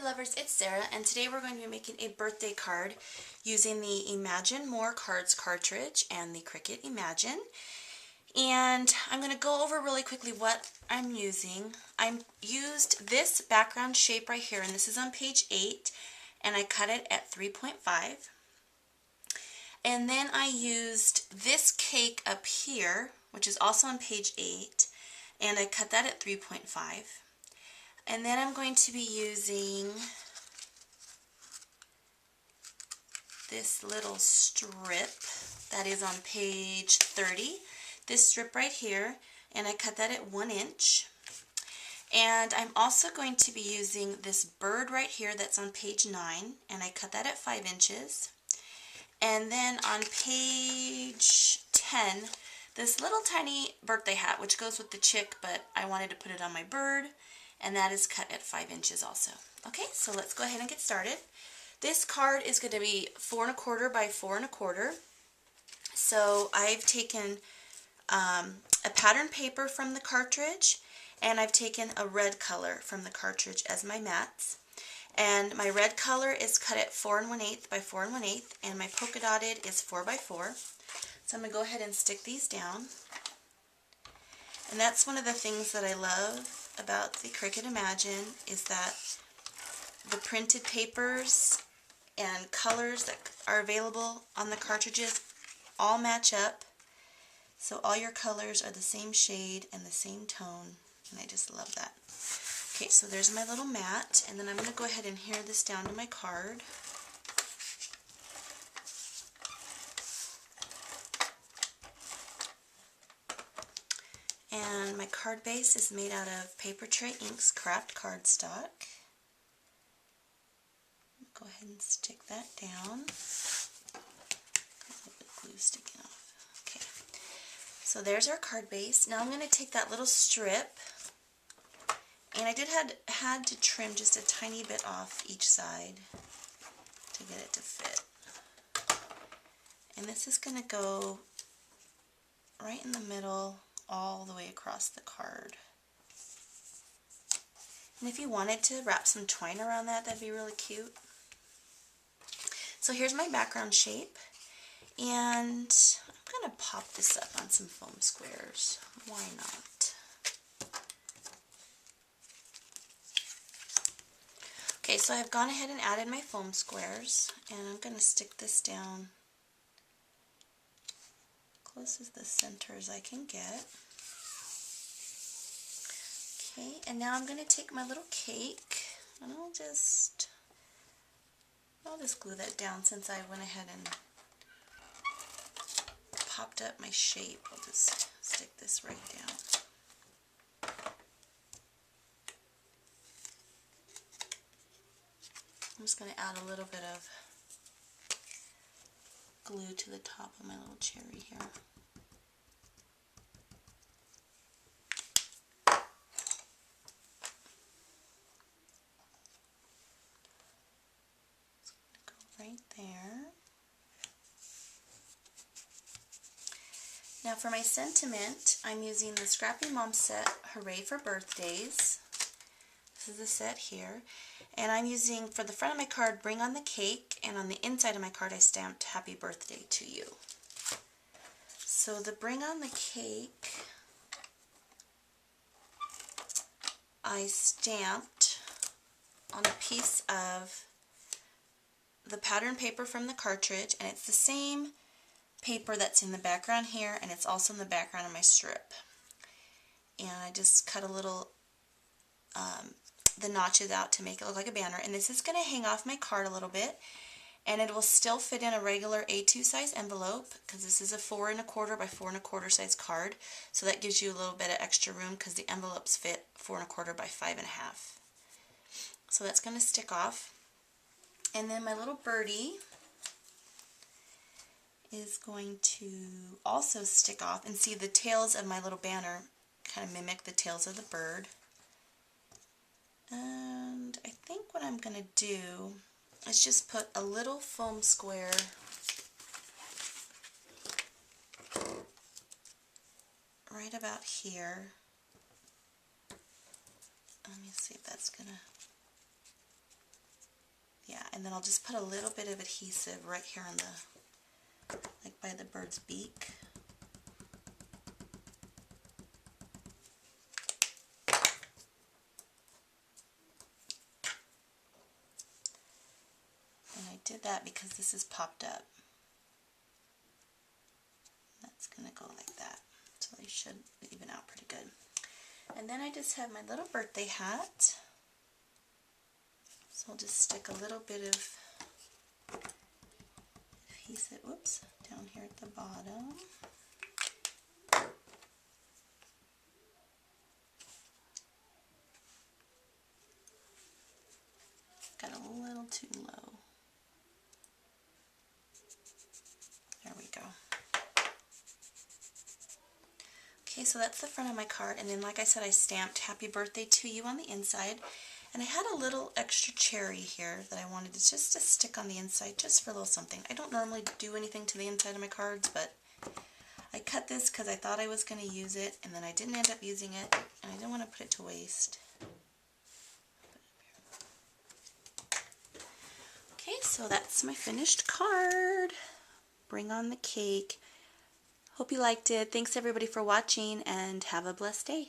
lovers, it's Sarah, and today we're going to be making a birthday card using the Imagine More Cards cartridge and the Cricut Imagine. And I'm going to go over really quickly what I'm using. I used this background shape right here, and this is on page 8, and I cut it at 3.5. And then I used this cake up here, which is also on page 8, and I cut that at 3.5. And then I'm going to be using this little strip that is on page 30. This strip right here, and I cut that at 1 inch. And I'm also going to be using this bird right here that's on page 9, and I cut that at 5 inches. And then on page 10, this little tiny birthday hat, which goes with the chick, but I wanted to put it on my bird, and that is cut at 5 inches also. Okay, so let's go ahead and get started. This card is going to be 4 1/4 by 4 1/4. So I've taken a pattern paper from the cartridge, and I've taken a red color from the cartridge as my mats. And my red color is cut at 4 1/8 by 4 1/8, and my polka dotted is 4 by 4. So I'm going to go ahead and stick these down. And that's one of the things that I love about the Cricut Imagine, is that the printed papers and colors that are available on the cartridges all match up. So all your colors are the same shade and the same tone, and I just love that. Okay, so there's my little mat, and then I'm going to go ahead and adhere this down to my card. And my card base is made out of Paper Tray Inks craft cardstock. Go ahead and stick that down. Got a little bit of glue sticking off. Okay, so there's our card base. Now I'm going to take that little strip, and I had to trim just a tiny bit off each side to get it to fit. And this is going to go right in the middle, all the way across the card. And if you wanted to wrap some twine around that, that'd be really cute. So here's my background shape, and I'm going to pop this up on some foam squares. Why not? Okay, so I've gone ahead and added my foam squares, and I'm going to stick this down close as the center as I can get. Okay, and now I'm going to take my little cake, and I'll just glue that down since I went ahead and popped up my shape. I'll just stick this right down. I'm just going to add a little bit of glue to the top of my little cherry here. Right there. Now for my sentiment, I'm using the Scrappy Mom set, Hooray for Birthdays. This is the set here. And I'm using, for the front of my card, Bring on the Cake, and on the inside of my card I stamped Happy Birthday to You. So the Bring on the Cake, I stamped on a piece of the pattern paper from the cartridge, and it's the same paper that's in the background here, and it's also in the background of my strip. And I just cut a little the notches out to make it look like a banner, and this is going to hang off my card a little bit, and it will still fit in a regular A2 size envelope, because this is a 4 1/4 by 4 1/4 size card, so that gives you a little bit of extra room because the envelopes fit 4 1/4 by 5 1/2. So that's going to stick off. And then my little birdie is going to also stick off, and see the tails of my little banner kind of mimic the tails of the bird. And I think what I'm going to do is just put a little foam square right about here. Let me see if that's going to Yeah, and then I'll just put a little bit of adhesive right here on the, like by the bird's beak. And I did that because this is popped up. That's going to go like that. So they should even out pretty good. And then I just have my little birthday hat. So I'll just stick a little bit of adhesive, whoops, down here at the bottom. Got a little too low. There we go. Okay, so that's the front of my card, and then like I said, I stamped Happy Birthday to You on the inside, and I had a little extra cherry here that I wanted to just to stick on the inside just for a little something. I don't normally do anything to the inside of my cards, but I cut this because I thought I was going to use it, and then I didn't end up using it, and I didn't want to put it to waste. Okay, so that's my finished card. Bring on the cake. Hope you liked it. Thanks everybody for watching, and have a blessed day.